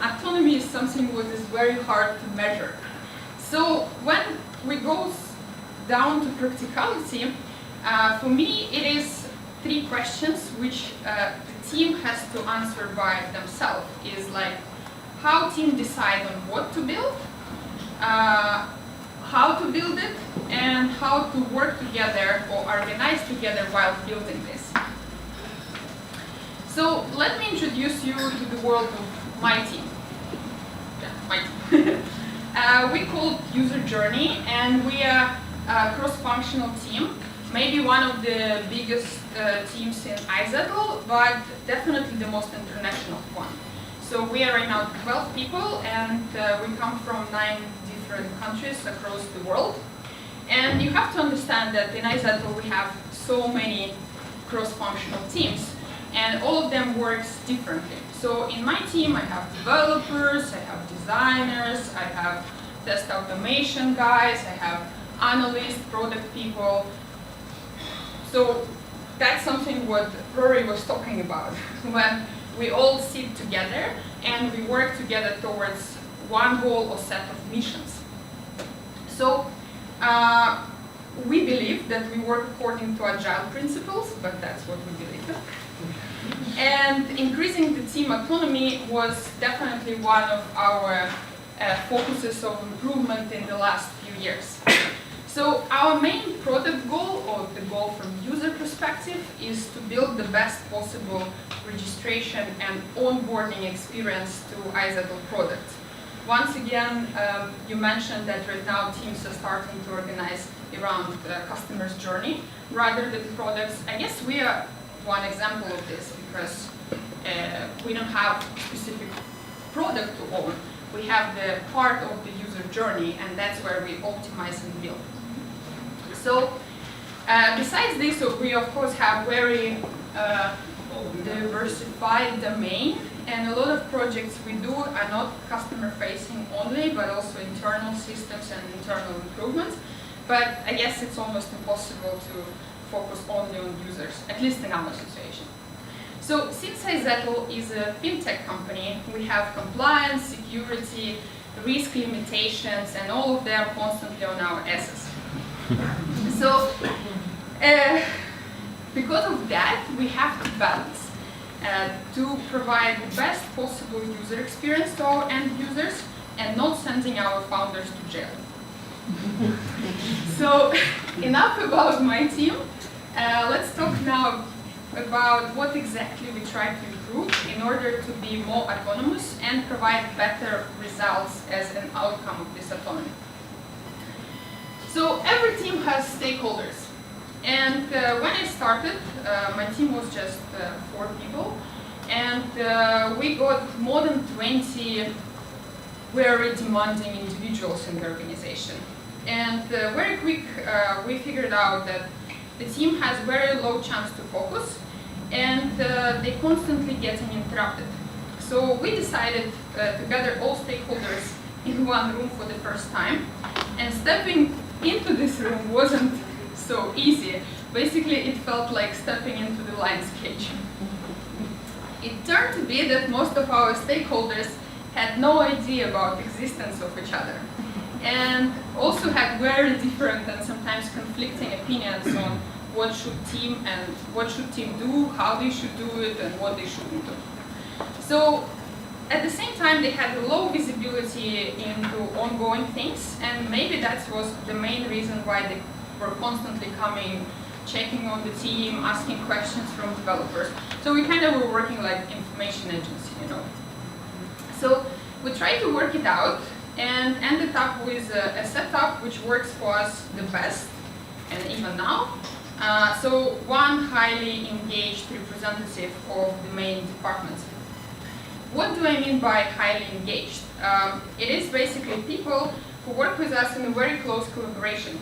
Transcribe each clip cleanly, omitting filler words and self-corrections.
autonomy is something that is very hard to measure. So when we go down to practicality, for me it is 3 questions which the team has to answer by themselves. Is like, how team decide on what to build, how to build it, and how to work together or organize together while building this. So let me introduce you to the world of my team. Yeah, my team. We call it user journey, and we are a cross-functional team. Maybe one of the biggest teams in iZettle, but definitely the most international one. So we are right now 12 people, and we come from 9 different countries across the world. And you have to understand that in iZettle we have so many cross-functional teams, and all of them works differently. So in my team I have developers, I have designers, I have test automation guys, I have analysts, product people. So that's something what Rory was talking about, when we all sit together and we work together towards one goal or set of missions. So we believe that we work according to agile principles, but that's what we believe in. And increasing the team autonomy was definitely one of our focuses of improvement in the last few years. So our main product goal, or the goal from user perspective, is to build the best possible registration and onboarding experience to iZettle product. Once again, you mentioned that right now teams are starting to organize around the customer's journey rather than products. I guess we are one example of this, because we don't have specific product to own. We have the part of the user journey, and that's where we optimize and build. So besides this, we of course have very diversified domain, and a lot of projects we do are not customer facing only, but also internal systems and internal improvements. But I guess it's almost impossible to focus only on users, at least in our situation. So since iZettle is a fintech company, we have compliance, security, risk limitations, and all of them constantly on our asses. So because of that, we have to balance to provide the best possible user experience to our end users and not sending our founders to jail. So enough about my team. Let's talk now about what exactly we try to improve in order to be more autonomous and provide better results as an outcome of this autonomy. So every team has stakeholders. And when I started, my team was just 4 people. And we got more than 20 very demanding individuals in the organization. And very quick, we figured out that the team has very low chance to focus, and they constantly getting interrupted. So we decided to gather all stakeholders in one room for the first time, and stepping into this room wasn't so easy. Basically, it felt like stepping into the lion's cage. It turned to be that most of our stakeholders had no idea about the existence of each other, and also had very different and sometimes conflicting opinions on what should team do, how they should do it, and what they shouldn't do. So at the same time, they had low visibility into ongoing things, and maybe that was the main reason why they were constantly coming, checking on the team, asking questions from developers. So we kind of were working like information agency, you know. So we tried to work it out and ended up with a setup which works for us the best, and even now. So one highly engaged representative of the main department. What do I mean by highly engaged? It is basically people who work with us in a very close collaboration.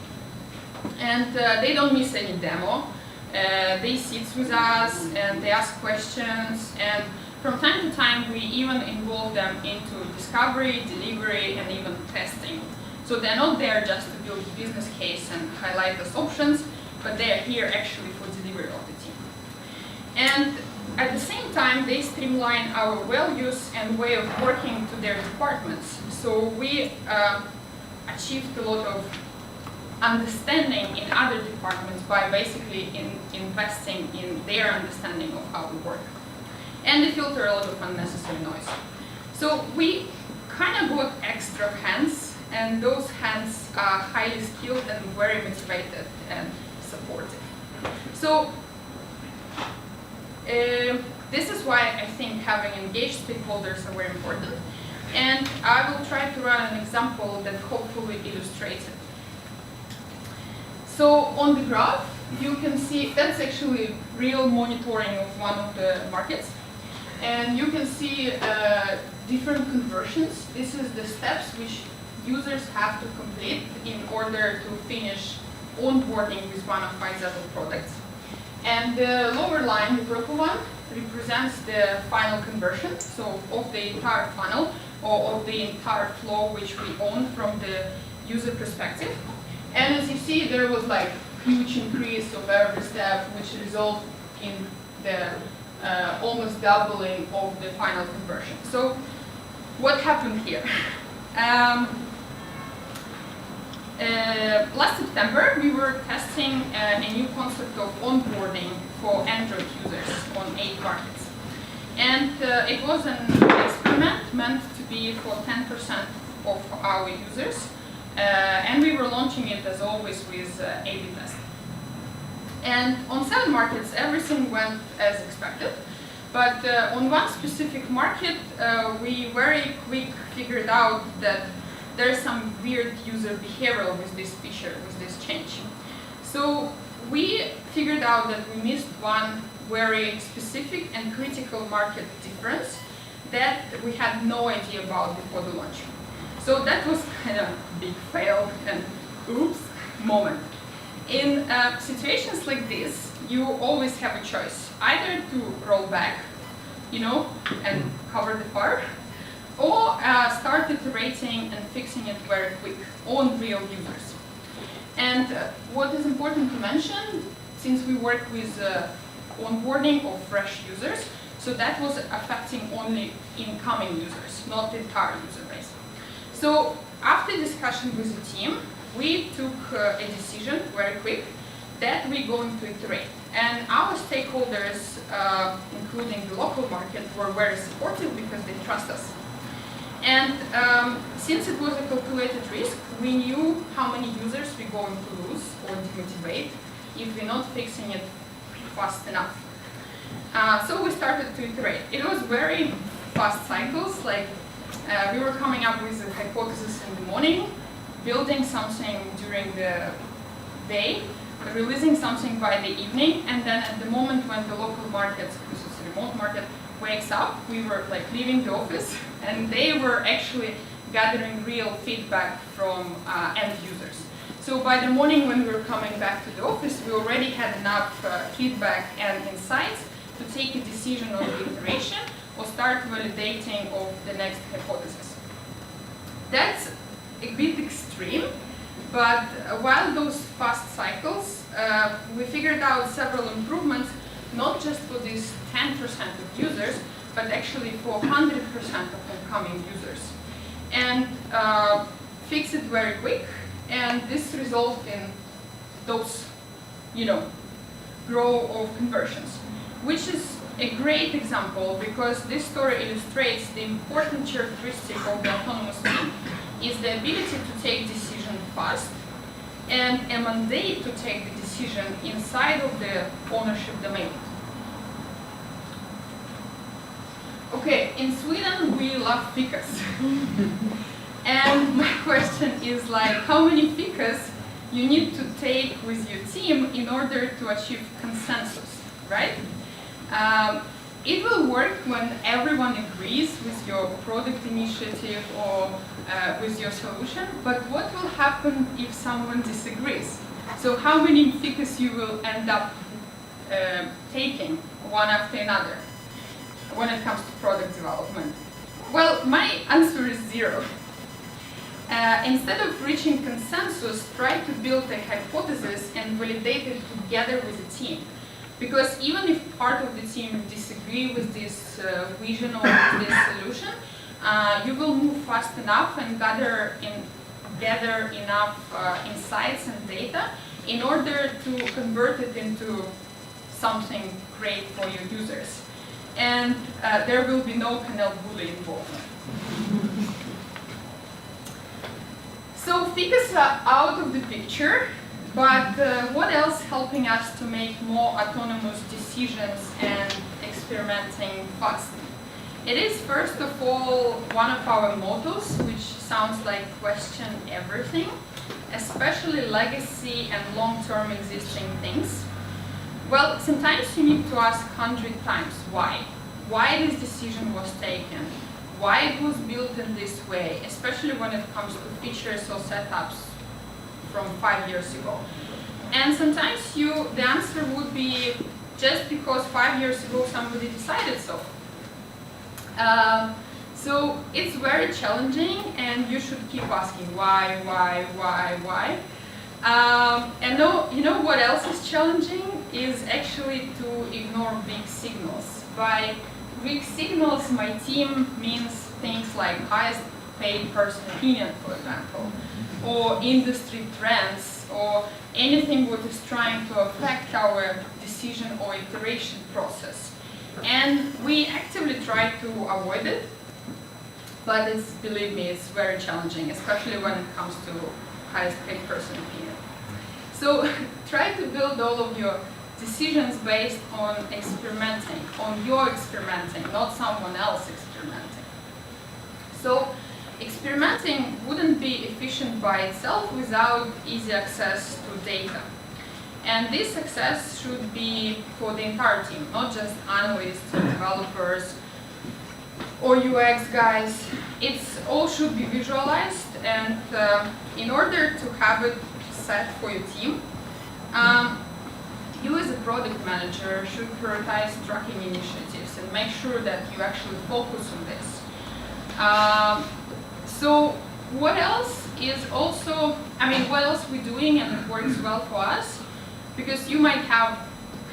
And they don't miss any demo. They sit with us and they ask questions, and from time to time we even involve them into discovery, delivery, and even testing. So they're not there just to build a business case and highlight us options, but they are here actually for delivery of the team. And at the same time, they streamline our values and way of working to their departments. So we achieved a lot of understanding in other departments by basically investing in their understanding of how we work. And they filter a lot of unnecessary noise. So we kind of got extra hands, and those hands are highly skilled and very motivated and supportive. So this is why I think having engaged stakeholders are very important. And I will try to run an example that hopefully illustrates it. So on the graph, you can see that's actually real monitoring of one of the markets. And you can see different conversions. This is the steps which users have to complete in order to finish onboarding with one of iZettle products. And the lower line, the purple one, represents the final conversion, so of the entire funnel or of the entire flow which we own from the user perspective. And as you see, there was like huge increase of every step, which resulted in the almost doubling of the final conversion. So what happened here? Last September, we were testing a new concept of onboarding for Android users on 8 markets. And it was an experiment meant to be for 10% of our users. And we were launching it, as always, with A/B test. And on 7 markets, everything went as expected. But on one specific market, we very quick figured out that there's some weird user behavior with this feature, with this change. So we figured out that we missed one very specific and critical market difference that we had no idea about before the launch. So that was kind of a big fail and oops moment. In situations like this, you always have a choice, either to roll back, and cover the fire, or start iterating and fixing it very quick on real users. And what is important to mention, since we work with onboarding of fresh users, so that was affecting only incoming users, not the entire user base. So after discussion with the team, we took a decision very quick that we're going to iterate. And our stakeholders, including the local market, were very supportive because they trust us. And since it was a calculated risk, we knew how many users we're going to lose or demotivate if we're not fixing it fast enough. So we started to iterate. It was very fast cycles, like we were coming up with a hypothesis in the morning, building something during the day, releasing something by the evening, and then at the moment when the local market, because it's a remote market, wakes up, we were like leaving the office, and they were actually gathering real feedback from end users. So by the morning when we were coming back to the office, we already had enough feedback and insights to take a decision on the iteration or start validating of the next hypothesis. That's a bit extreme, but while those fast cycles, we figured out several improvements, not just for these 10% of users, but actually for 100% of incoming users. And fix it very quick, and this resulted in those, growth of conversions, which is a great example because this story illustrates the important characteristic of the autonomous team is the ability to take decisions fast and a mandate to take the decision inside of the ownership domain. Okay, in Sweden we love ficas. And my question is how many ficas you need to take with your team in order to achieve consensus, right? It will work when everyone agrees with your product initiative or with your solution, but what will happen if someone disagrees? So how many ficas you will end up taking one after another when it comes to product development? Well, my answer is 0. Instead of reaching consensus, try to build a hypothesis and validate it together with the team. Because even if part of the team disagree with this vision or with this solution, you will move fast enough and gather enough insights and data in order to convert it into something great for your users. And there will be no canal bully involvement. So figures are out of the picture, but what else helping us to make more autonomous decisions and experimenting fast? It is, first of all, one of our mottos, which sounds like question everything, especially legacy and long-term existing things. Well, sometimes you need to ask 100 times why. Why this decision was taken? Why it was built in this way, especially when it comes to features or setups from 5 years ago. And sometimes the answer would be just because 5 years ago somebody decided so. So it's very challenging, and you should keep asking why. And you know what else is challenging is actually to ignore big signals. By big signals, my team means things like highest paid person opinion, for example, or industry trends, or anything what is trying to affect our decision or iteration process. And we actively try to avoid it, but believe me, it's very challenging, especially when it comes to highest paid person opinion. So try to build all of your decisions based on experimenting, on your experimenting, not someone else experimenting. So experimenting wouldn't be efficient by itself without easy access to data. And this access should be for the entire team, not just analysts or developers or UX guys. It's all should be visualized, and in order to have it set for your team, you as a product manager should prioritize tracking initiatives and make sure that you actually focus on this. So what else is also, what else we're doing and it works well for us? Because you might have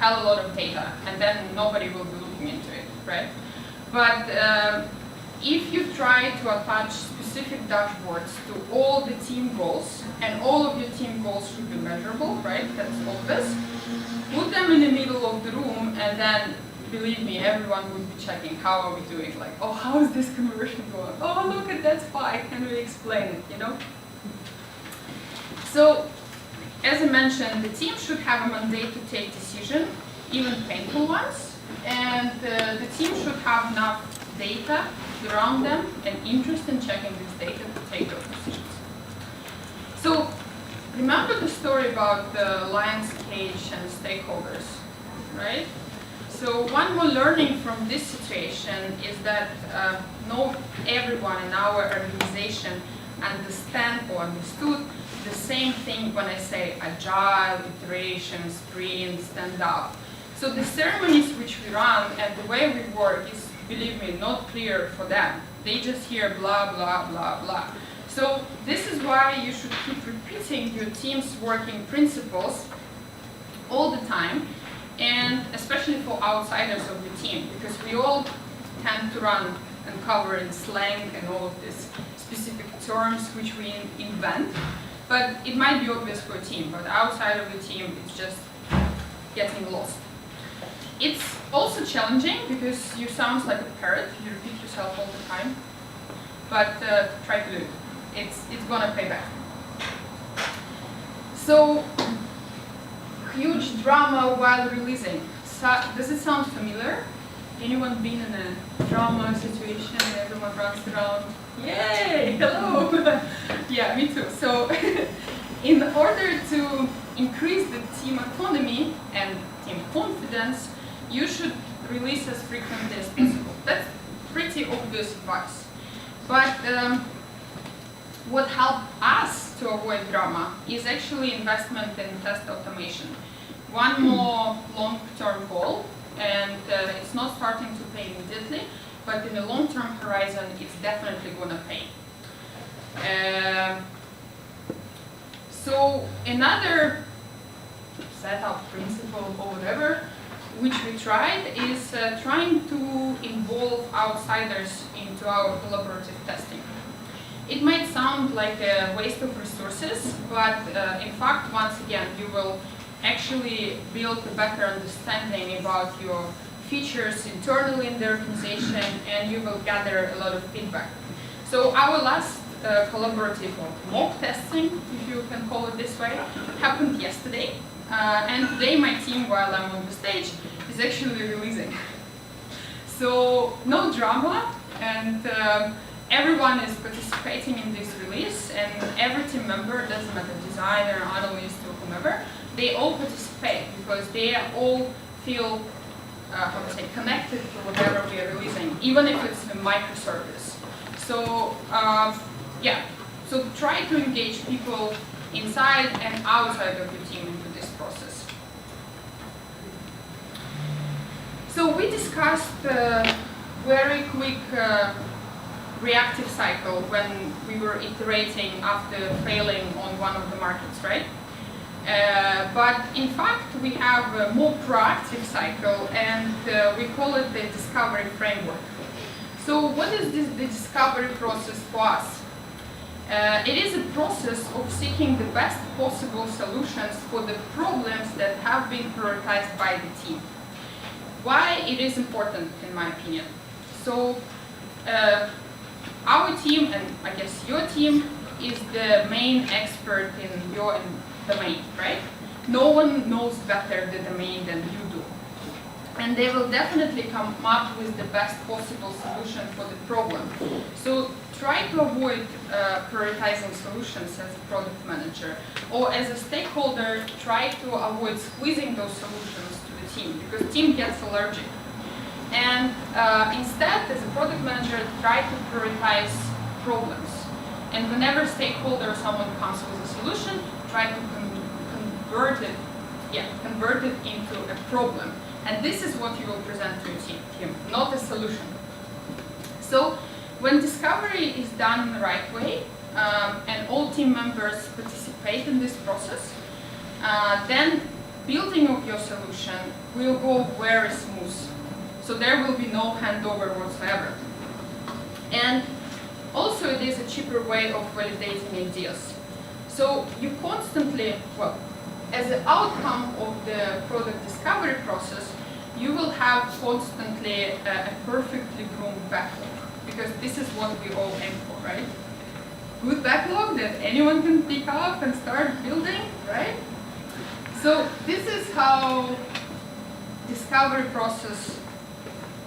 a lot of data and then nobody will be looking into it, right? But if you try to attach specific dashboards to all the team goals, and all of your team goals should be measurable, right? That's obvious. Put them in the middle of the room, and then, believe me, everyone would be checking how are we doing. Like, oh, how is this conversion going? Oh, look at that spike. Can we explain it? You know. So, as I mentioned, the team should have a mandate to take decisions, even painful ones, and the team should have enough data around them and interest in checking this data to take those decisions. So, remember the story about the lion's cage and stakeholders, right? So one more learning from this situation is that not everyone in our organization understand or understood the same thing when I say agile, iteration, sprint, stand up. So the ceremonies which we run and the way we work is, believe me, not clear for them. They just hear blah, blah, blah, blah. So this is why you should keep repeating your team's working principles all the time, and especially for outsiders of the team, because we all tend to run and cover in slang and all of these specific terms which we invent. But it might be obvious for a team, but outside of the team, it's just getting lost. It's also challenging because you sound like a parrot, you repeat yourself all the time, but try to do it. It's gonna pay back. So, huge drama while releasing. Does it sound familiar? Anyone been in a drama situation and everyone runs around? Yay! Hello! Yeah, me too. So, in order to increase the team autonomy and team confidence, you should release as frequently as possible. That's pretty obvious advice. But what helped us to avoid drama is actually investment in test automation. One more long-term goal, and it's not starting to pay immediately, but in the long-term horizon, it's definitely going to pay. So another setup principle or whatever which we tried is trying to involve outsiders into our collaborative testing. It might sound like a waste of resources, but in fact, once again, you will actually build a better understanding about your features internally in the organization, and you will gather a lot of feedback. So our last collaborative or mock testing, if you can call it this way, happened yesterday. And today my team, while I'm on the stage, is actually releasing. So no drama, and everyone is participating in this release, and every team member, doesn't matter, designer, analyst, or whomever, they all participate because they all feel, how to say, connected to whatever we are releasing, even if it's a microservice. So yeah, so try to engage people inside and outside of your team into this process. So we discussed very quick reactive cycle when we were iterating after failing on one of the markets, right? But in fact, we have a more proactive cycle, and we call it the discovery framework. So what is this, the discovery process for us? It is a process of seeking the best possible solutions for the problems that have been prioritized by the team. Why it is important, in my opinion? So our team, and I guess your team, is the main expert in your domain, right? No one knows better the domain than you do. And they will definitely come up with the best possible solution for the problem. So try to avoid prioritizing solutions as a product manager, or as a stakeholder, try to avoid squeezing those solutions to the team, because team gets allergic. And instead, as a product manager, try to prioritize problems. And whenever stakeholder or someone comes with a solution, try to convert it into a problem. And this is what you will present to your team, not a solution. So when discovery is done in the right way, and all team members participate in this process, then building of your solution will go very smooth. So there will be no handover whatsoever. And also it is a cheaper way of validating ideas. So you constantly, well, as an outcome of the product discovery process, you will have constantly a perfectly groomed backlog, because this is what we all aim for, right? Good backlog that anyone can pick up and start building, right? So this is how discovery process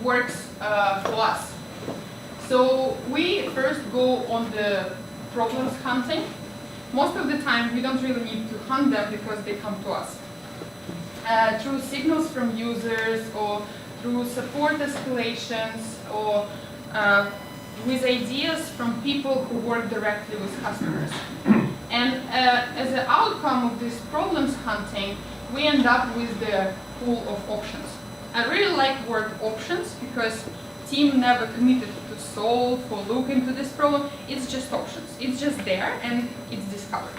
works for us. So we first go on the problems hunting. Most of the time, we don't really need to hunt them because they come to us. Through signals from users, or through support escalations, or with ideas from people who work directly with customers. And as an outcome of this problems hunting, we end up with the pool of options. I really like word options because team never committed to solve or look into this problem. It's just options. It's just there and it's discovered.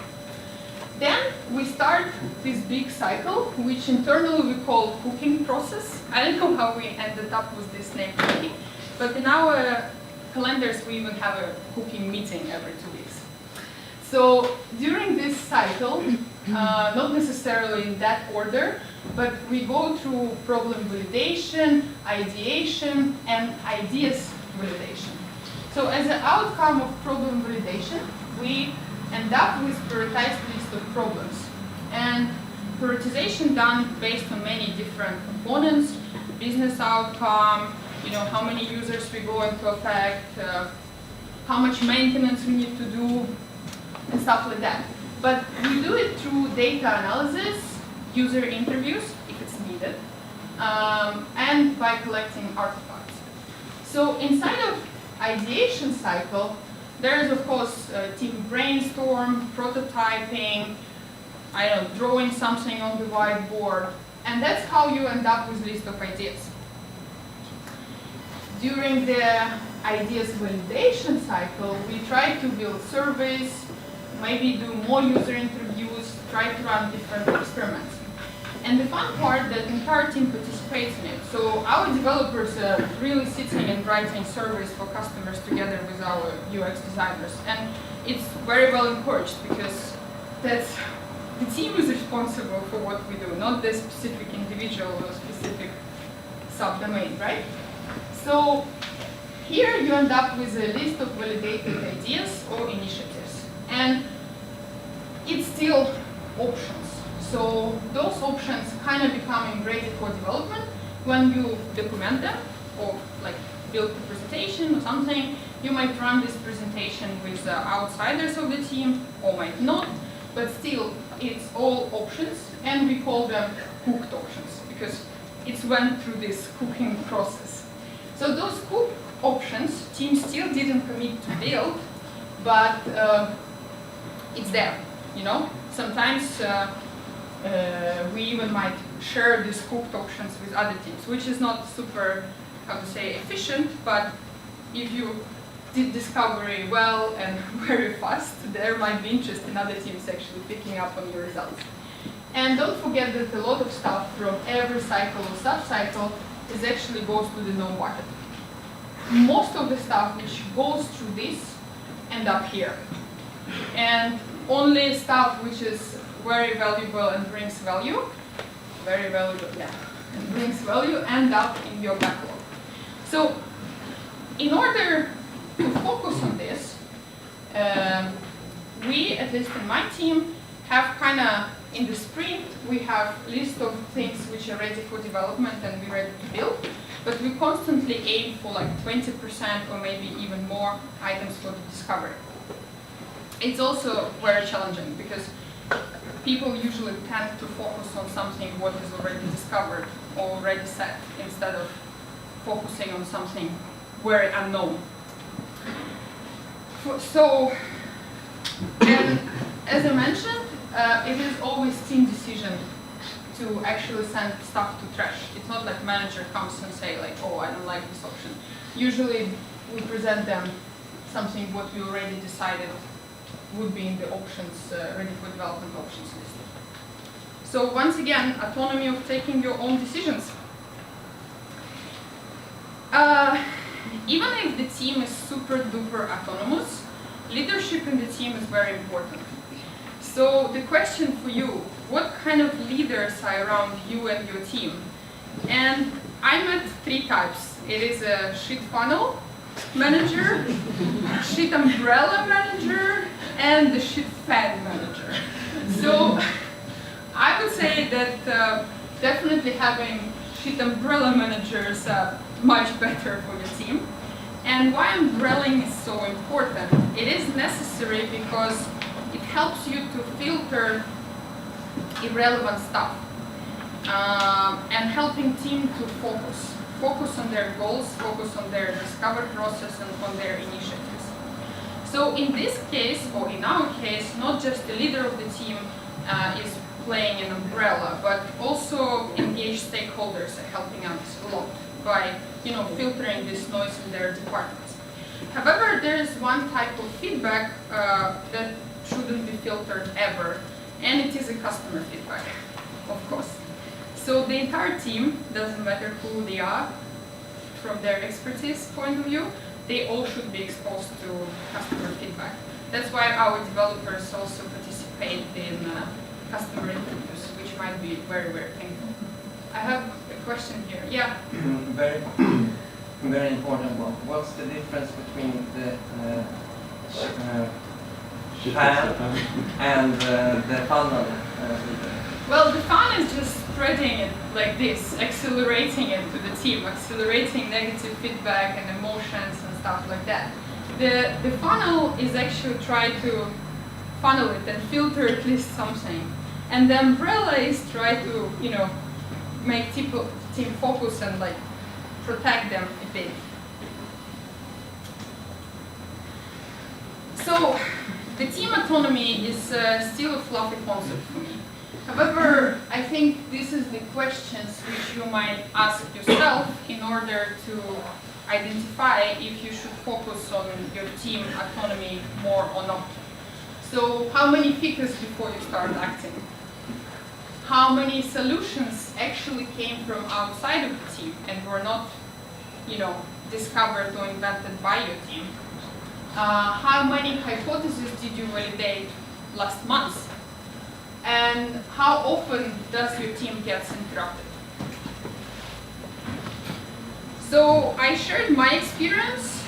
Then we start this big cycle, which internally we call cooking process. I don't know how we ended up with this name cooking, but in our calendars we even have a cooking meeting every 2 weeks. So during this cycle, not necessarily in that order, but we go through problem validation, ideation, and ideas validation. So as an outcome of problem validation, we end up with prioritized list of problems. And prioritization done based on many different components, business outcome, how many users we go into affect, how much maintenance we need to do, and stuff like that. But we do it through data analysis, user interviews, if it's needed, and by collecting artifacts. So inside of ideation cycle, there is, of course, team brainstorm, prototyping, drawing something on the whiteboard, and that's how you end up with a list of ideas. During the ideas validation cycle, we try to build surveys, maybe do more user interviews, try to run different experiments. And the fun part, that the entire team participates in it. So our developers are really sitting and writing surveys for customers together with our UX designers. And it's very well encouraged because the team is responsible for what we do, not the specific individual or specific subdomain, right? So here you end up with a list of validated ideas or initiatives. And it's still options. So those options kind of becoming ready for development when you document them or like build a presentation or something. You might run this presentation with outsiders of the team or might not, but still it's all options, and we call them cooked options because it's went through this cooking process. So those cooked options, team still didn't commit to build, but it's there, you know. Sometimes we even might share these cooked options with other teams, which is not super, how to say, efficient, but if you did discovery well and very fast, there might be interest in other teams actually picking up on your results. And don't forget that a lot of stuff from every cycle or sub-cycle is actually goes to the known market. Most of the stuff which goes through this end up here. And only stuff which is very valuable and brings value, very valuable, yeah, and brings value end up in your backlog. So in order to focus on this, we, at least in my team, have kind of, in the sprint, we have list of things which are ready for development and we're ready to build, but we constantly aim for like 20% or maybe even more items for the discovery. It's also very challenging because people usually tend to focus on something what is already discovered or already set instead of focusing on something very unknown. So, and as I mentioned, it is always team decision to actually send stuff to trash. It's not like manager comes and say like, oh, I don't like this option. Usually we present them something what we already decided would be in the options, ready for development options list. So once again, autonomy of taking your own decisions. Even if the team is super duper autonomous, leadership in the team is very important. So the question for you, what kind of leaders are around you and your team? And I met 3 types. It is a shit funnel manager, shit umbrella manager, and the shit fan manager. So I would say that definitely having shit umbrella managers much better for your team. And why umbrelling is so important? It is necessary because it helps you to filter irrelevant stuff and helping team to focus on their goals, focus on their discovery process and on their initiatives. So in this case, or in our case, not just the leader of the team is playing an umbrella, but also engaged stakeholders are helping us a lot by filtering this noise in their departments. However, there is one type of feedback that shouldn't be filtered ever, and it is a customer feedback, of course. So the entire team, doesn't matter who they are, from their expertise point of view, they all should be exposed to customer feedback. That's why our developers also participate in customer interviews, which might be very, very painful. I have a question here. Yeah? Very important one. What's the difference between the fan and the funnel? Well, the fun is just spreading it like this, accelerating it to the team, accelerating negative feedback and emotions and stuff like that. The funnel is actually try to funnel it and filter at least something. And the umbrella is try to, make team focus and like protect them a bit. So the team autonomy is still a fluffy concept for me. However, I think this is the questions which you might ask yourself in order to identify if you should focus on your team autonomy more or not. So how many figures before you start acting? how many solutions actually came from outside of the team and were not, discovered or invented by your team. How many hypotheses did you validate last month? And how often does your team get interrupted? So I shared my experience.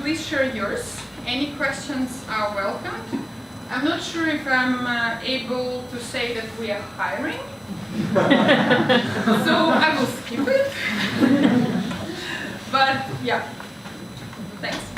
Please share yours. Any questions are welcome. I'm not sure if I'm able to say that we are hiring. So I will skip it. But yeah, thanks.